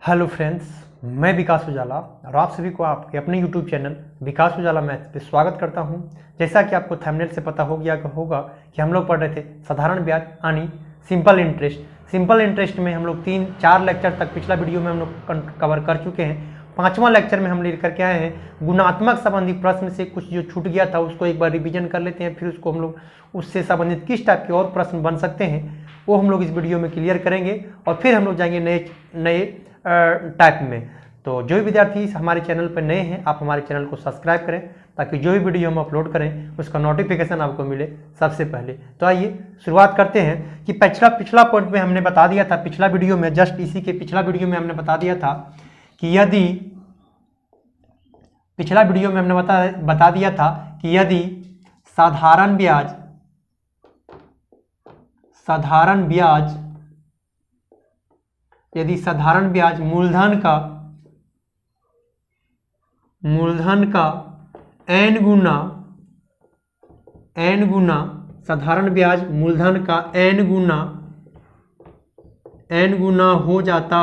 Hello friends, मैं विकास उजाला और आप सभी को आपके अपने यूट्यूब चैनल विकास उजाला मैथ्स पे स्वागत करता हूं। जैसा कि आपको थंबनेल से पता हो गया होगा कि हम लोग पढ़ रहे थे साधारण ब्याज यानी सिंपल इंटरेस्ट। सिंपल इंटरेस्ट में हम लोग 3-4 लेक्चर तक पिछला वीडियो में हम लोग कवर कर चुके हैं। 5वां लेक्चर में हम लेकर के आए हैं गुणात्मक संबंधी प्रश्न से कुछ जो छूट गया था उसको एक बार रिवीजन कर लेते हैं, फिर उसको हम लोग उससे संबंधित किस टाइप के और प्रश्न बन सकते हैं वो हम लोग इस वीडियो में क्लियर करेंगे और फिर हम लोग जाएंगे नए टाइप में। तो जो भी विद्यार्थी हमारे चैनल पर नए हैं आप हमारे चैनल को सब्सक्राइब करें ताकि जो भी वीडियो हम अपलोड करें उसका नोटिफिकेशन आपको मिले सबसे पहले। तो आइए शुरुआत करते हैं कि पिछला पॉइंट में हमने बता दिया था, पिछला वीडियो में जस्ट इसी के पिछला वीडियो में हमने बता दिया था कि यदि पिछला वीडियो में हमने बता दिया था कि यदि साधारण ब्याज मूलधन का n गुना साधारण ब्याज मूलधन का n गुना हो जाता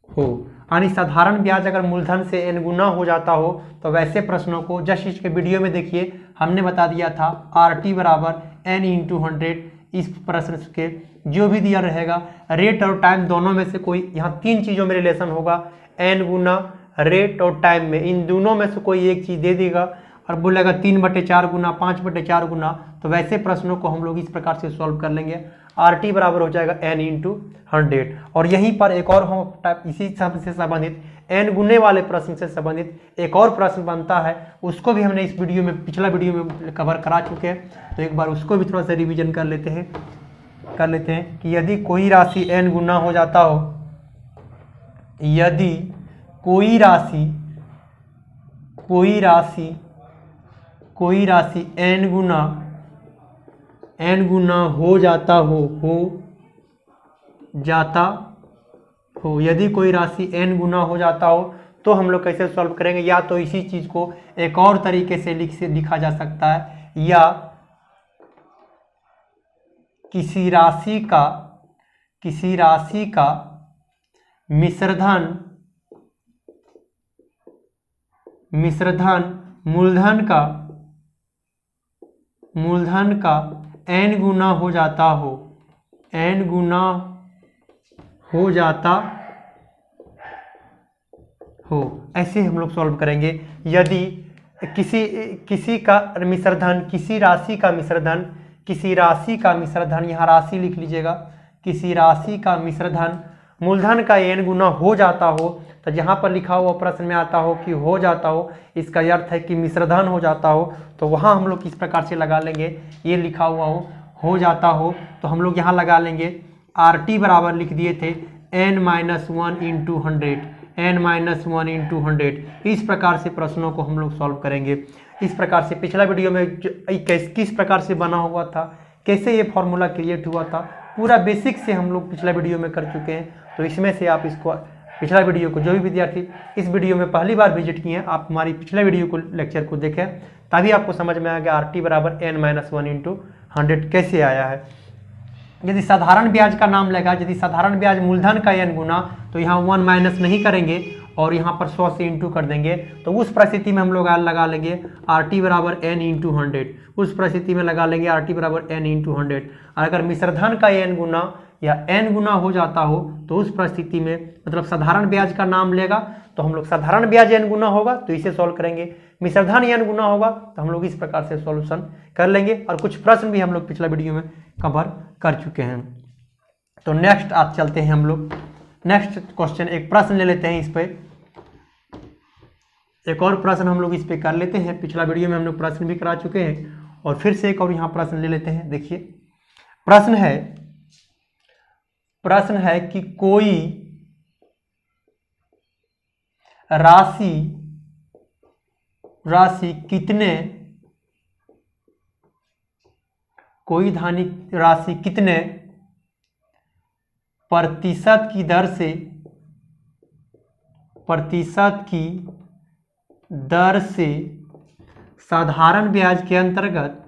हो यानी साधारण ब्याज अगर मूलधन से n गुना हो जाता हो तो वैसे प्रश्नों को जस्ट इसके वीडियो में देखिए हमने बता दिया था RT बराबर n × 100। इस प्रश्न के जो भी दिया रहेगा रेट और टाइम दोनों में से कोई, यहाँ 3 चीज़ों में रिलेशन होगा, n गुना रेट और टाइम में, इन दोनों में से कोई एक चीज़ दे देगा और बोलेगा 3/4 गुना 5/4 गुना। तो वैसे प्रश्नों को हम लोग इस प्रकार से सॉल्व कर लेंगे। RT बराबर हो जाएगा n × 100। और यहीं पर एक और हम टाइप इसी से संबंधित n गुने वाले प्रश्न से संबंधित एक और प्रश्न बनता है, उसको भी हमने इस वीडियो में पिछला वीडियो में कवर करा चुके हैं। तो एक बार उसको भी थोड़ा सा रिवीजन कर लेते हैं कि यदि कोई राशि n गुना हो जाता हो, यदि कोई राशि n गुना हो जाता हो, यदि कोई राशि n गुना हो जाता हो तो हम लोग कैसे सॉल्व करेंगे। या तो इसी चीज को एक और तरीके से लिखा जा सकता है, या किसी राशि का मिश्रधन मूलधन का n गुना हो जाता हो, ऐसे हम लोग सॉल्व करेंगे। यदि किसी राशि का मिश्रधन, यहाँ राशि लिख लीजिएगा, किसी राशि का मिश्रधन मूलधन का n गुना हो जाता हो, तो जहाँ पर लिखा हुआ प्रश्न में आता हो कि हो जाता हो, इसका अर्थ है कि मिश्रधन हो जाता हो। तो वहाँ हम लोग किस प्रकार से लगा लेंगे, ये लिखा हुआ हो जाता हो तो हम लोग यहाँ लगा लेंगे RT बराबर लिख दिए थे n - 1 × 100। इस प्रकार से प्रश्नों को हम लोग सॉल्व करेंगे। इस प्रकार से पिछला वीडियो में किस प्रकार से बना हुआ था, कैसे ये फॉर्मूला क्रिएट हुआ था, पूरा बेसिक से हम लोग पिछला वीडियो में कर चुके हैं। तो इसमें से आप इसको पिछला वीडियो को, जो भी विद्यार्थी इस वीडियो में पहली बार विजिट किए हैं, आप हमारी पिछले वीडियो को लेक्चर को देखें, तभी आपको समझ में आएगा RT बराबर n - 1 × 100 कैसे आया है। यदि साधारण ब्याज का नाम लेगा, यदि साधारण ब्याज मूलधन का n गुना, तो यहाँ 1 माइनस नहीं करेंगे और यहाँ पर 100 से इंटू कर देंगे। तो उस परिस्थिति में हम लोग लगा लेंगे RT बराबर n × 100। उस परिस्थिति में लगा लेंगे RT बराबर n × 100। अगर मिश्रधन का n गुना या n गुना हो जाता हो तो उस परिस्थिति में मतलब साधारण ब्याज का नाम लेगा तो हम लोग साधारण ब्याज n गुना होगा तो इसे सॉल्व करेंगे, मिश्रधन n गुना होगा तो हम लोग इस प्रकार से सॉल्यूशन कर लेंगे। और कुछ प्रश्न भी हम लोग पिछला वीडियो में कवर कर चुके हैं। तो नेक्स्ट आज चलते हैं हम लोग नेक्स्ट क्वेश्चन, एक प्रश्न ले लेते हैं, इस पे एक और प्रश्न हम लोग इस पे कर लेते हैं। पिछला वीडियो में हम लोग प्रश्न भी करा चुके हैं और फिर से एक और यहाँ प्रश्न ले लेते हैं। देखिए प्रश्न है कि कोई राशि कितने प्रतिशत की दर से साधारण ब्याज के अंतर्गत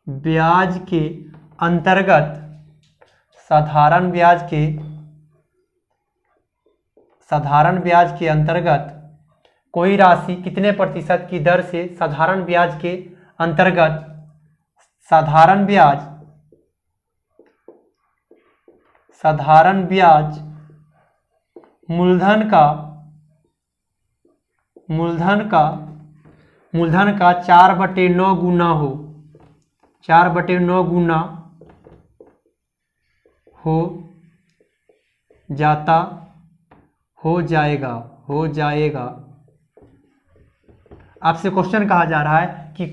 ब्याज के अंतर्गत साधारण ब्याज के अंतर्गत कोई राशि कितने प्रतिशत की दर से साधारण ब्याज के अंतर्गत साधारण ब्याज मूलधन का 4/9 गुना हो 4/9 गुना हो जाएगा। आपसे क्वेश्चन कहा जा रहा है कि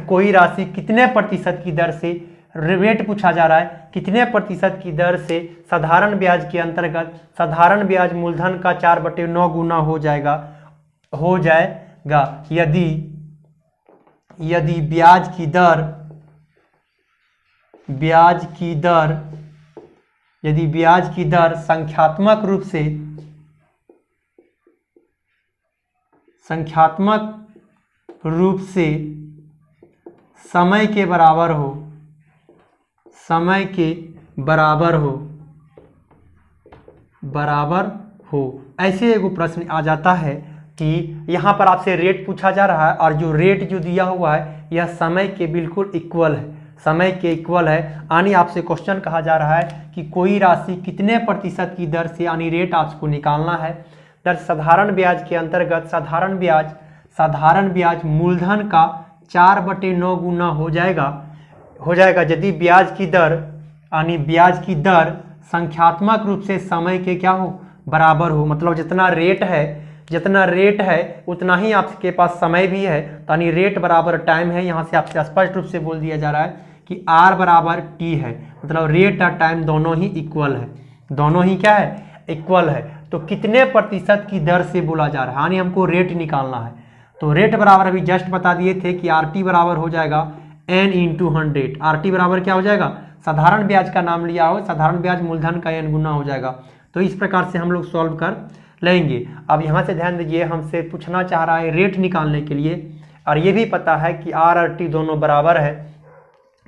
कोई राशि कितने प्रतिशत की दर से, रेट पूछा जा रहा है कितने प्रतिशत की दर से साधारण ब्याज के अंतर्गत साधारण ब्याज मूलधन का 4/9 गुना हो जाएगा यदि ब्याज की दर संख्यात्मक रूप से समय के बराबर हो। ऐसे एगो प्रश्न आ जाता है कि यहाँ पर आपसे रेट पूछा जा रहा है और जो रेट जो दिया हुआ है यह समय के बिल्कुल इक्वल है, यानी आपसे क्वेश्चन कहा जा रहा है कि कोई राशि कितने प्रतिशत की दर से, यानी रेट आपको निकालना है। दर साधारण ब्याज के अंतर्गत साधारण ब्याज मूलधन का 4/9 गुना हो जाएगा यदि ब्याज की दर संख्यात्मक रूप से समय के क्या हो, बराबर हो। मतलब जितना रेट है उतना ही आपके पास समय भी है, यानी रेट बराबर टाइम है। यहाँ से आपसे स्पष्ट रूप से बोल दिया जा रहा है कि R बराबर T है, मतलब रेट और टाइम दोनों ही इक्वल है, दोनों ही क्या है, इक्वल है। तो कितने प्रतिशत की दर से बोला जा रहा है, यानी हमको रेट निकालना है। तो रेट बराबर अभी जस्ट बता दिए थे कि RT बराबर हो जाएगा N × 100। RT बराबर क्या हो जाएगा, साधारण ब्याज का नाम लिया हो, साधारण ब्याज मूलधन का N गुना हो जाएगा। तो इस प्रकार से हम लोग सॉल्व कर लेंगे। अब यहाँ से ध्यान दीजिए, हमसे पूछना चाह रहा है रेट निकालने के लिए, और ये भी पता है कि R और T दोनों बराबर है,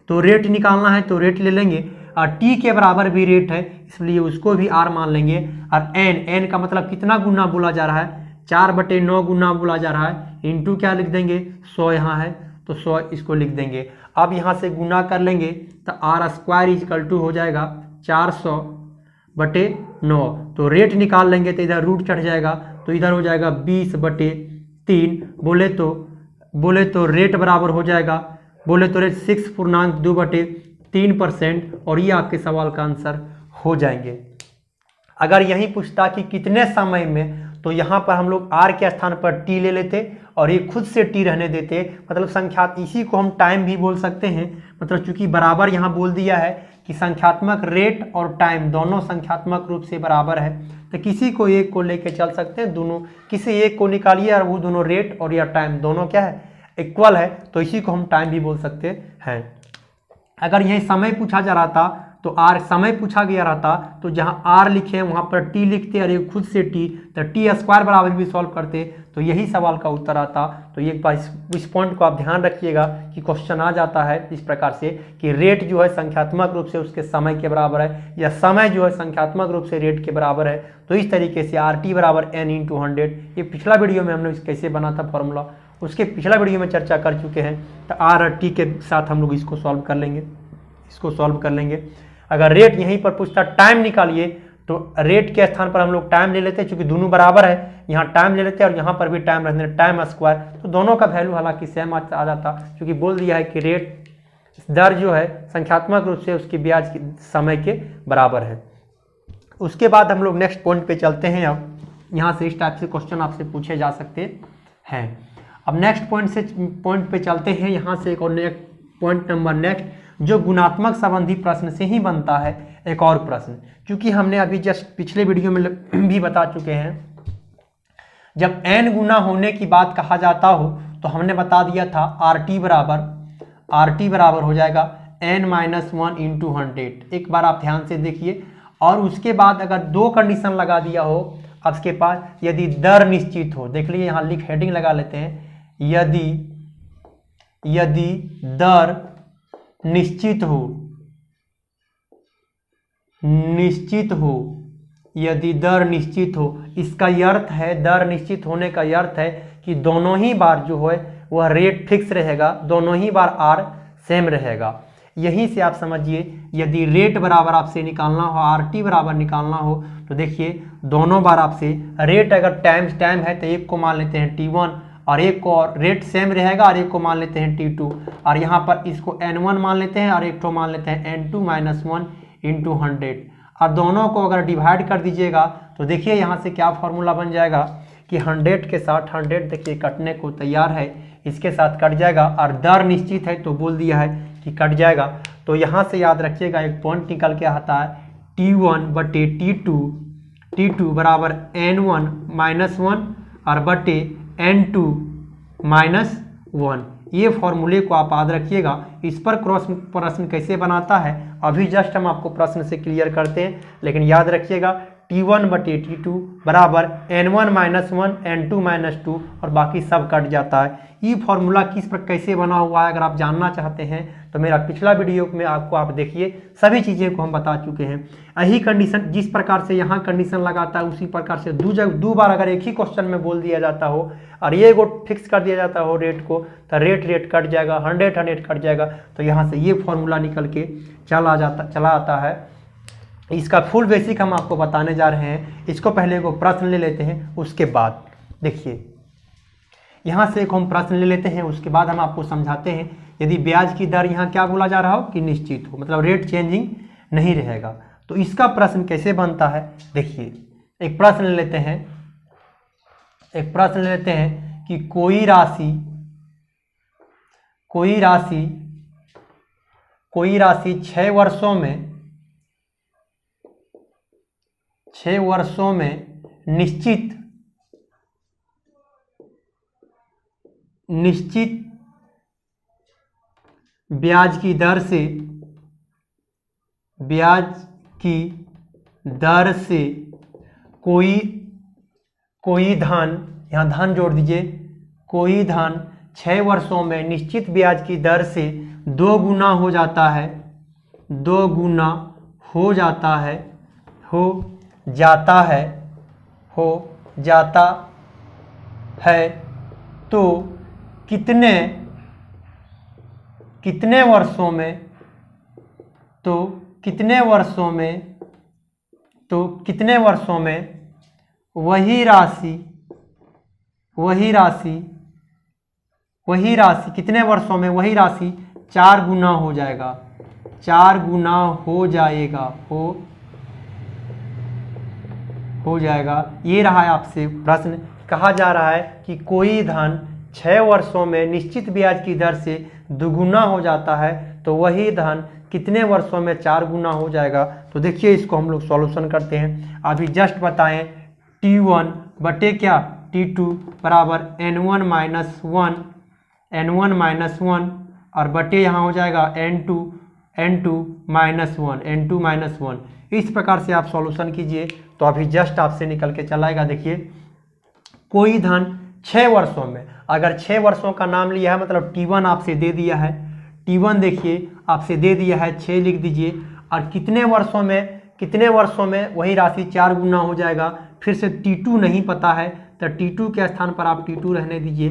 तो रेट निकालना है तो रेट ले लेंगे। और T के बराबर भी रेट है, इसलिए उसको भी R मान लेंगे। और N का मतलब कितना गुना बोला जा रहा है, 4/9 गुना बोला जा रहा है, इंटू क्या लिख देंगे, 100 यहाँ है तो 100 इसको लिख देंगे। अब यहाँ से गुना कर लेंगे तो R² हो जाएगा 400/9। तो रेट निकाल लेंगे तो इधर रूट चढ़ जाएगा, तो इधर हो जाएगा 20/3। बोले तो रेट बराबर हो जाएगा, रेट 6.2/3%, और ये आपके सवाल का आंसर हो जाएंगे। अगर यहीं पूछता कि कितने समय में, तो यहाँ पर हम लोग R के स्थान पर T ले लेते और ये खुद से T रहने देते, मतलब संख्या, इसी को हम टाइम भी बोल सकते हैं। मतलब चूंकि बराबर यहाँ बोल दिया है कि संख्यात्मक रेट और टाइम दोनों संख्यात्मक रूप से बराबर है, तो किसी को एक को लेके चल सकते हैं, दोनों किसी एक को निकालिए और वो दोनों रेट और या टाइम दोनों क्या है, इक्वल है, तो इसी को हम टाइम भी बोल सकते हैं। अगर यही समय पूछा जा रहा था तो R समय पूछा गया रहता, तो जहाँ R लिखे वहाँ पर T लिखते और ये खुद से T, तो T² बराबर भी सॉल्व करते, तो यही सवाल का उत्तर आता। तो एक बार इस पॉइंट को आप ध्यान रखिएगा कि क्वेश्चन आ जाता है इस प्रकार से कि रेट जो है संख्यात्मक रूप से उसके समय के बराबर है, या समय जो है संख्यात्मक रूप से रेट के बराबर है। तो इस तरीके से RT बराबर N × 100, ये पिछला वीडियो में हमने कैसे बना था फॉर्मूला, उसके पिछला वीडियो में चर्चा कर चुके हैं। तो R और T के साथ हम लोग इसको सॉल्व कर लेंगे। अगर रेट यहीं पर पूछता टाइम निकालिए, तो रेट के स्थान पर हम लोग टाइम ले लेते, क्योंकि दोनों बराबर है, यहाँ टाइम ले लेते और यहाँ पर भी टाइम रहते, टाइम स्क्वायर, तो दोनों का वैल्यू हालांकि सेम आ जाता, क्योंकि बोल दिया है कि रेट दर जो है संख्यात्मक रूप से उसकी ब्याज की समय के बराबर है। उसके बाद हम लोग नेक्स्ट पॉइंट पे चलते हैं। अब यहाँ से इस टाइप से क्वेश्चन आपसे पूछे जा सकते हैं। अब नेक्स्ट पॉइंट पे चलते हैं। यहाँ से एक और पॉइंट नंबर नेक्स्ट, जो गुणात्मक संबंधी प्रश्न से ही बनता है एक और प्रश्न, क्योंकि हमने अभी जस्ट पिछले वीडियो में भी बता चुके हैं, जब n गुना होने की बात कहा जाता हो तो हमने बता दिया था RT बराबर हो जाएगा n - 1 × 100। एक बार आप ध्यान से देखिए, और उसके बाद अगर दो कंडीशन लगा दिया हो आपके पास, यदि दर निश्चित हो, देख लीजिए यहाँ हेडिंग लगा लेते हैं, यदि दर निश्चित हो, निश्चित हो, यदि दर निश्चित हो, इसका अर्थ है, दर निश्चित होने का अर्थ है कि दोनों ही बार जो है वह रेट फिक्स रहेगा, दोनों ही बार आर सेम रहेगा। यहीं से आप समझिए, यदि रेट बराबर आपसे निकालना हो, आर टी बराबर निकालना हो, तो देखिए दोनों बार आपसे रेट अगर टाइम है तो एक को मान लेते हैं T1 और एक को, और रेट सेम रहेगा और एक को मान लेते हैं T2, और यहाँ पर इसको N1 मान लेते हैं और एक को मान लेते हैं N2 - 1 × 100, और दोनों को अगर डिवाइड कर दीजिएगा तो देखिए यहाँ से क्या फॉर्मूला बन जाएगा कि 100 के साथ 100 देखिए कटने को तैयार है, इसके साथ कट जाएगा, और दर निश्चित है तो बोल दिया है कि कट जाएगा। तो यहाँ से याद रखिएगा, एक पॉइंट निकल के आता है T1 बटे T2 बराबर N1 - 1 और बटे N2 - 1। ये फॉर्मूले को आप याद रखिएगा। इस पर क्रॉस प्रश्न कैसे बनाता है अभी जस्ट हम आपको प्रश्न से क्लियर करते हैं, लेकिन याद रखिएगा T1 बटे T2 बराबर N1 - 1 N2 - 2 और बाकी सब कट जाता है। ये फॉर्मूला किस पर कैसे बना हुआ है अगर आप जानना चाहते हैं तो मेरा पिछला वीडियो में आपको आप देखिए, सभी चीज़ें को हम बता चुके हैं। यही कंडीशन जिस प्रकार से यहाँ कंडीशन लगाता है उसी प्रकार से दो बार अगर एक ही क्वेश्चन में बोल दिया जाता हो और ये को फिक्स कर दिया जाता हो रेट को, तो रेट कट जाएगा, 100 कट जाएगा। तो यहाँ से ये फॉर्मूला निकल के चला आता है। इसका फुल बेसिक हम आपको बताने जा रहे हैं। इसको पहले को प्रश्न ले लेते हैं, उसके बाद देखिए यहाँ से एक हम प्रश्न ले लेते हैं, उसके बाद हम आपको समझाते हैं। यदि ब्याज की दर यहाँ क्या बोला जा रहा हो कि निश्चित हो, मतलब रेट चेंजिंग नहीं रहेगा, तो इसका प्रश्न कैसे बनता है देखिए। एक प्रश्न ले लेते हैं कि कोई राशि 6 वर्षों में निश्चित ब्याज की दर से कोई धन, यहाँ धन जोड़ दीजिए, कोई धन 6 वर्षों में निश्चित ब्याज की दर से 2 गुना हो जाता है, तो कितने वर्षों में वही राशि 4 गुना हो जाएगा, हो जाएगा। ये रहा है आपसे प्रश्न। कहा जा रहा है कि कोई धन 6 वर्षों में निश्चित ब्याज की दर से दुगुना हो जाता है, तो वही धन कितने वर्षों में 4 गुना हो जाएगा। तो देखिए इसको हम लोग सॉल्यूशन करते हैं। अभी जस्ट बताएं T1 बटे क्या T2 बराबर N1 - 1 और बटे यहाँ हो जाएगा N2 - 1। इस प्रकार से आप सॉल्यूशन कीजिए तो अभी जस्ट आपसे निकल के चलाएगा। देखिए कोई धन 6 वर्षों में, अगर 6 वर्षों का नाम लिया है मतलब T1 आपसे दे दिया है, T1 देखिए आपसे दे दिया है 6 लिख दीजिए, और कितने वर्षों में वही राशि 4 गुना हो जाएगा। फिर से T2 नहीं पता है तो T2 के स्थान पर आप T2 रहने दीजिए,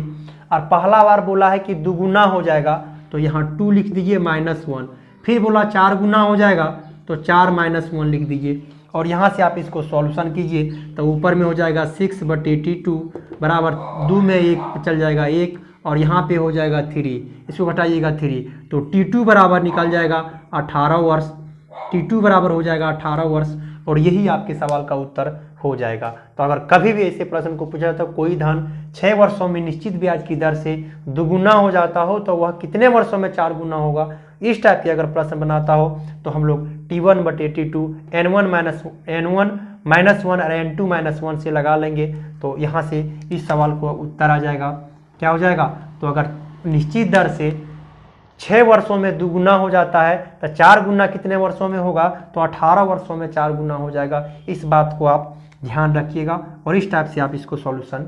और पहला बार बोला है कि दुगुना हो जाएगा तो यहाँ 2 लिख दीजिए -1, फिर बोला 4 गुना हो जाएगा तो 4 - 1 लिख दीजिए, और यहाँ से आप इसको सॉल्यूशन कीजिए तो ऊपर में हो जाएगा 6 बटे T2 बराबर 2 में 1 चल जाएगा 1, और यहाँ पे हो जाएगा 3, इसको घटाइएगा 3, तो T2 बराबर निकल जाएगा 18 वर्ष, T2 बराबर हो जाएगा 18 वर्ष, और यही आपके सवाल का उत्तर हो जाएगा। तो अगर कभी भी ऐसे प्रश्न को पूछा जाता है कोई धन 6 वर्षों में निश्चित ब्याज की दर से दुगुना हो जाता हो तो वह कितने वर्षों में 4 गुना होगा, इस टाइप के अगर प्रश्न बनाता हो तो हम लोग T1 बटे T2 N1 - 1 और N2 - 1 से लगा लेंगे, तो यहाँ से इस सवाल को उत्तर आ जाएगा। क्या हो जाएगा, तो अगर निश्चित दर से 6 वर्षों में दुगुना हो जाता है तो 4 गुना कितने वर्षों में होगा, तो 18 वर्षों में 4 गुना हो जाएगा। इस बात को आप ध्यान रखिएगा और इस टाइप से आप इसको सॉल्यूशन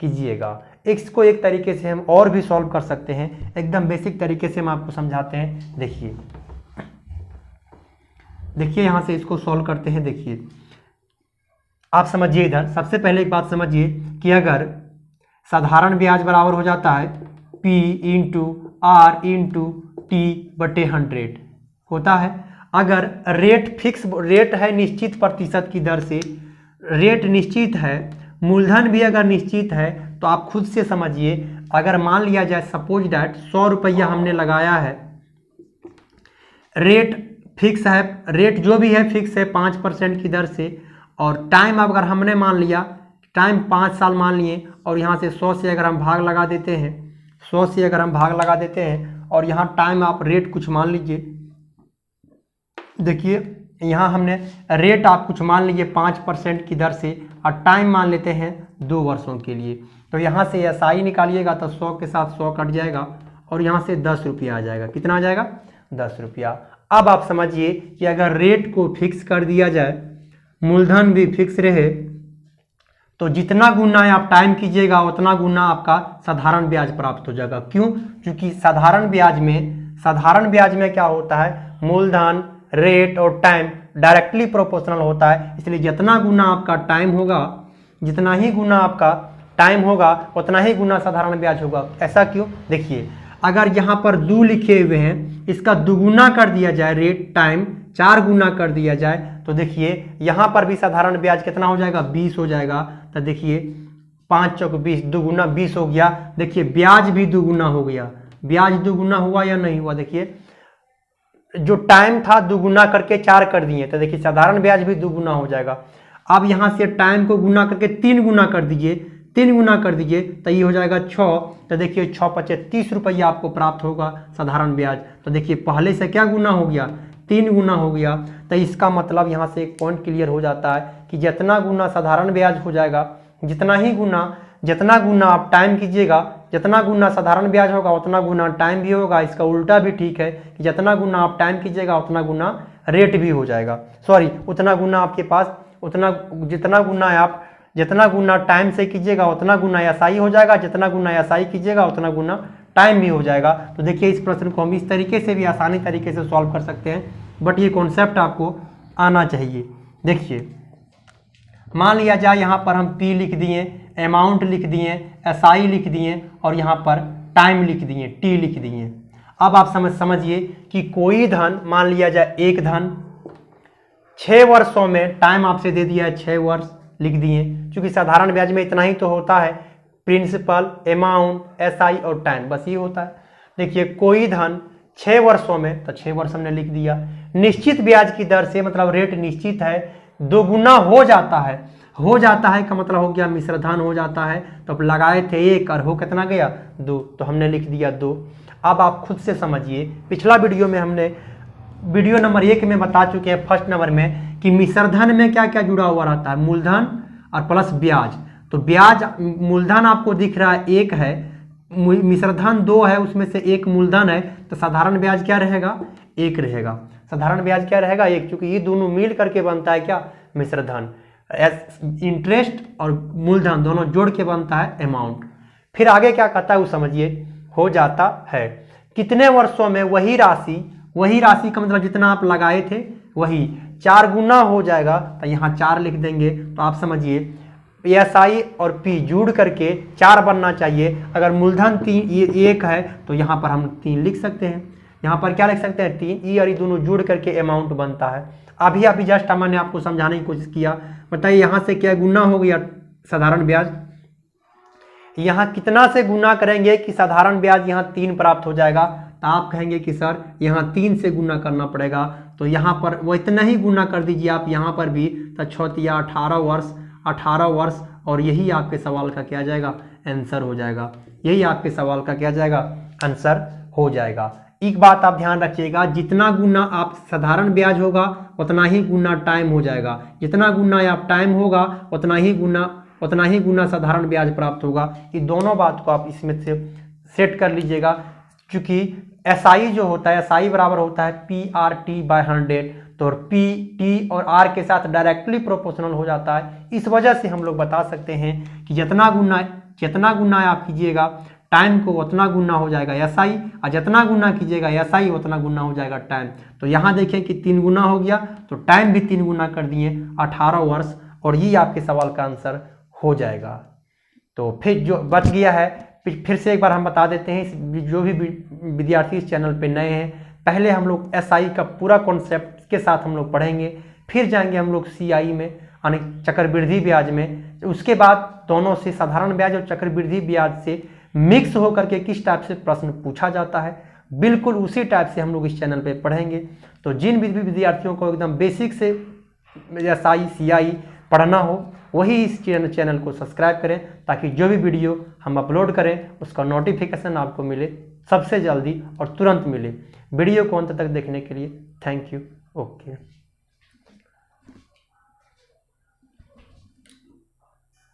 कीजिएगा। एक्स को एक तरीके से हम और भी सॉल्व कर सकते हैं, एकदम बेसिक तरीके से हम आपको समझाते हैं। देखिए यहाँ से इसको सॉल्व करते हैं। देखिए आप समझिए, इधर सबसे पहले एक बात समझिए कि अगर साधारण ब्याज बराबर हो जाता है P into r into t बटे 100 होता है। अगर रेट फिक्स रेट है निश्चित प्रतिशत की दर से, रेट निश्चित है, मूलधन भी अगर निश्चित है, तो आप खुद से समझिए, अगर मान लिया जाए सपोज डैट 100 रुपया हमने लगाया है, रेट फिक्स है, रेट जो भी है फिक्स है 5% की दर से, और टाइम अगर हमने मान लिया, टाइम 5 साल मान लिए, और यहाँ से 100 से अगर हम भाग लगा देते हैं, 100 से अगर हम भाग लगा देते हैं, और यहाँ टाइम आप रेट कुछ मान लीजिए। देखिए यहाँ हमने रेट आप कुछ मान लीजिए 5% की दर से, और टाइम मान लेते हैं 2 वर्षों के लिए। तो यहाँ से एसआई निकालिएगा तो 100 के साथ 100 कट जाएगा, और यहाँ से 10 रुपया आ जाएगा। कितना आ जाएगा? 10 रुपया। अब आप समझिए कि अगर रेट को फिक्स कर दिया जाए, मूलधन भी फिक्स रहे, तो जितना गुना आप टाइम कीजिएगा उतना गुना आपका साधारण ब्याज प्राप्त हो जाएगा। क्यों? क्योंकि साधारण ब्याज में क्या होता है, मूलधन, रेट और टाइम डायरेक्टली प्रोपोर्शनल होता है। इसलिए जितना गुना आपका टाइम होगा, जितना ही गुना आपका टाइम होगा, उतना ही गुना साधारण ब्याज होगा। ऐसा क्यों? देखिए अगर यहाँ पर 2 लिखे हुए हैं, इसका दुगुना कर दिया जाए, रेट टाइम 4 गुना कर दिया जाए, तो देखिए यहाँ पर भी साधारण ब्याज कितना हो जाएगा? 20 हो जाएगा। तो देखिए 5 चौक 20, दुगुना 20 हो गया। देखिए ब्याज भी दुगुना हो गया। ब्याज दुगुना हुआ या नहीं हुआ? देखिए जो टाइम था दुगुना करके 4 कर दिए, तो देखिए साधारण ब्याज भी दुगुना हो जाएगा। अब यहाँ से टाइम को गुना करके 3 गुना कर दीजिए, 3 गुना कर दीजिए, तो ये हो जाएगा 6। तो देखिए 6 पचे 30 रुपया आपको प्राप्त होगा साधारण ब्याज। तो देखिए पहले से क्या गुना हो गया? 3 गुना हो गया। तो इसका मतलब यहाँ से एक पॉइंट क्लियर हो जाता है कि जितना गुना साधारण ब्याज हो जाएगा, जितना गुना आप टाइम कीजिएगा, जितना गुना साधारण ब्याज होगा उतना गुना टाइम भी होगा। इसका उल्टा भी ठीक है कि जितना गुना आप टाइम कीजिएगा उतना गुना रेट भी हो जाएगा। सॉरी, उतना गुना आपके पास, जितना गुना टाइम से कीजिएगा उतना गुना एसआई हो जाएगा, जितना गुना एसआई कीजिएगा उतना गुना टाइम भी हो जाएगा। तो देखिए इस प्रश्न को हम इस तरीके से भी आसानी तरीके से सॉल्व कर सकते हैं, बट ये कॉन्सेप्ट आपको आना चाहिए। देखिए मान लिया जाए यहाँ पर हम P लिख दिए, अमाउंट लिख दिए, एसआई लिख दिए, और यहाँ पर टाइम लिख दिए, T लिख दिए। अब आप समझिए कि कोई धन, मान लिया जाए एक धन 6 वर्षों में, टाइम आपसे दे दिया है 6 वर्ष, लिख दिए। क्योंकि साधारण ब्याज में इतना ही तो होता है, प्रिंसिपल, अमाउंट, एसआई और टाइम, बस ये होता है। देखिए कोई धन 6 वर्षों में, तो 6 वर्ष हमने लिख दिया। निश्चित ब्याज की दर से, मतलब रेट निश्चित है, दोगुना हो जाता है का मतलब हो गया मिश्र धन हो जाता है। तो अब लगाए थे 1 और हो कितना गया? 2, तो हमने लिख दिया 2। अब आप खुद से समझिए, पिछला वीडियो में हमने वीडियो नंबर 1 में बता चुके हैं, फर्स्ट नंबर में, कि मिश्र धन में क्या क्या जुड़ा हुआ रहता है, मूलधन और प्लस ब्याज। तो ब्याज, मूलधन आपको दिख रहा है 1 है, मिश्र धन 2 है, उसमें से 1 मूलधन है, तो साधारण ब्याज क्या रहेगा? 1 रहेगा। साधारण ब्याज क्या रहेगा? 1, क्योंकि ये दोनों मिल करके बनता है क्या? मिश्र धन। इंटरेस्ट और मूलधन दोनों जोड़ के बनता है अमाउंट। फिर आगे क्या कहता है वो समझिए, हो जाता है कितने वर्षों में वही राशि का मतलब जितना आप लगाए थे वही 4 गुना हो जाएगा। तो यहाँ 4 लिख देंगे। तो आप समझिए एसआई और पी जुड़ करके 4 बनना चाहिए। अगर मूलधन 1 है तो यहाँ पर हम 3 लिख सकते हैं। यहाँ पर क्या लिख सकते हैं? 3। ई और ई दोनों जुड़ करके अमाउंट बनता है। अभी जस्ट मैंने आपको समझाने की कोशिश किया। बताइए यहाँ से क्या गुना हो गया साधारण ब्याज? यहाँ कितना से गुना करेंगे कि साधारण ब्याज यहाँ 3 प्राप्त हो जाएगा? तो आप कहेंगे कि सर यहाँ 3 से गुना करना पड़ेगा। तो यहाँ पर वो इतना ही गुना कर दीजिए आप यहाँ पर भी। तो 6 या 18 वर्ष, और यही आपके सवाल का क्या जाएगा? आंसर हो जाएगा। यही आपके सवाल का क्या जाएगा? आंसर हो जाएगा। एक बात आप ध्यान रखिएगा, जितना गुना आप साधारण ब्याज होगा उतना ही गुना टाइम हो जाएगा। जितना गुना आप टाइम होगा उतना ही गुना साधारण ब्याज प्राप्त होगा। ये दोनों बात को आप इसमें से सेट कर लीजिएगा। क्योंकि एसआई जो होता है, एसआई बराबर होता है PRT/100, तो P, T और R के साथ डायरेक्टली प्रोपोर्शनल हो जाता है। इस वजह से हम लोग बता सकते हैं कि जितना गुना जितना गुना आप कीजिएगा टाइम को उतना गुना हो जाएगा एसआई, और जितना गुना कीजिएगा एसआई उतना गुना हो जाएगा टाइम। तो यहाँ देखें कि 3 गुना हो गया, तो टाइम भी 3 गुना कर दिए 18 वर्ष, और ये आपके सवाल का आंसर हो जाएगा। तो फिर जो बच गया है फिर से एक बार हम बता देते हैं, जो भी विद्यार्थी इस चैनल पे नए हैं, पहले हम लोग एसआई का पूरा कॉन्सेप्ट के साथ हम लोग पढ़ेंगे, फिर जाएंगे हम लोग सीआई में यानी चक्रवृद्धि ब्याज में, उसके बाद दोनों से साधारण ब्याज और चक्रवृद्धि ब्याज से मिक्स होकर के किस टाइप से प्रश्न पूछा जाता है, बिल्कुल उसी टाइप से हम लोग इस चैनल पे पढ़ेंगे। तो जिन भी विद्यार्थियों को एकदम बेसिक से एसआई सीआई पढ़ना हो वही इस चैनल को सब्सक्राइब करें, ताकि जो भी वीडियो हम अपलोड करें उसका नोटिफिकेशन आपको मिले सबसे जल्दी और तुरंत मिले। वीडियो को अंत तक देखने के लिए थैंक यू। ओके।